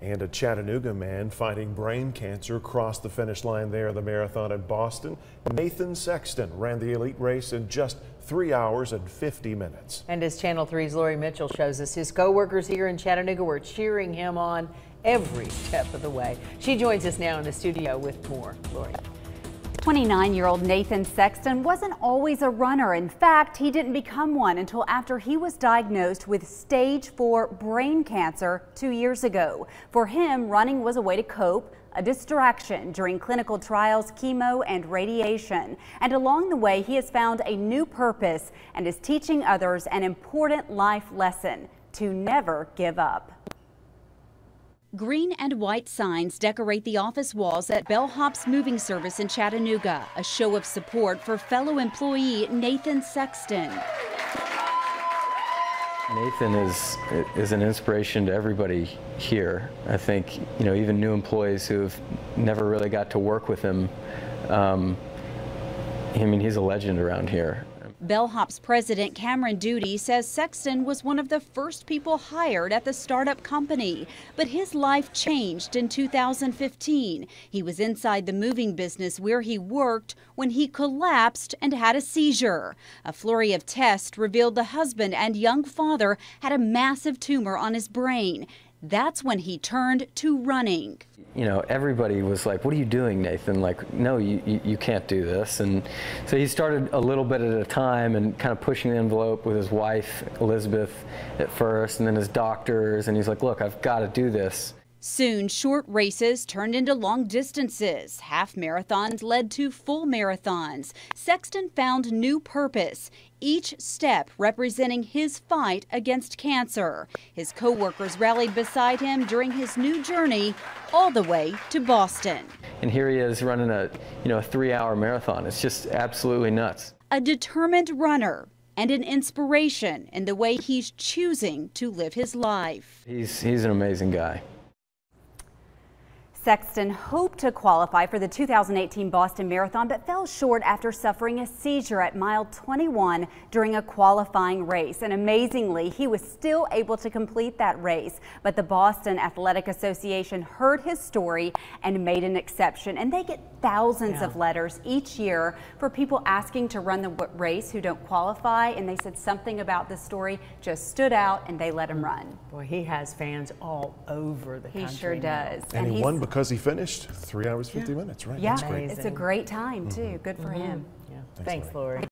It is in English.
And a Chattanooga man fighting brain cancer crossed the finish line there in the marathon in Boston. Nathan Sexton ran the elite race in just 3 hours and 50 minutes. And as Channel 3's Lori Mitchell shows us, his co-workers here in Chattanooga were cheering him on every step of the way. She joins us now in the studio with more. Lori. 29-year-old Nathan Sexton wasn't always a runner. In fact, he didn't become one until after he was diagnosed with stage 4 brain cancer 2 years ago. For him, running was a way to cope, a distraction during clinical trials, chemo, and radiation. And along the way, he has found a new purpose and is teaching others an important life lesson: to never give up. Green and white signs decorate the office walls at BELLOPS Moving Service in Chattanooga, a show of support for fellow employee Nathan Sexton. Nathan is an inspiration to everybody here. I think, even new employees who've never really got to work with him. He's a legend around here. BELLOPS President Cameron Duty says Sexton was one of the first people hired at the startup company, but his life changed in 2015. He was inside the moving business where he worked when he collapsed and had a seizure. A flurry of tests revealed the husband and young father had a massive tumor on his brain. That's when he turned to running. Everybody was like, "What are you doing, Nathan?" Like, "No, you can't do this." And so he started a little bit at a time and kind of pushing the envelope with his wife, Elizabeth, at first, and then his doctors. And he's like, "Look, I've got to do this." Soon, short races turned into long distances. Half marathons led to full marathons. Sexton found new purpose, each step representing his fight against cancer. His co-workers rallied beside him during his new journey all the way to Boston. And here he is running a 3-hour marathon. It's just absolutely nuts. A determined runner and an inspiration in the way he's choosing to live his life. He's an amazing guy. Sexton hoped to qualify for the 2018 Boston Marathon, but fell short after suffering a seizure at mile 21 during a qualifying race. And amazingly, he was still able to complete that race. But the Boston Athletic Association heard his story and made an exception. And they get thousands of letters each year for people asking to run the race who don't qualify. And they said something about this story just stood out, and they let him run. Boy, he has fans all over the country. He sure does. And he won because he finished 3 hours, 50 minutes, right? Yeah, That's great. it's a great time, too. Good for him. Thanks, Lori.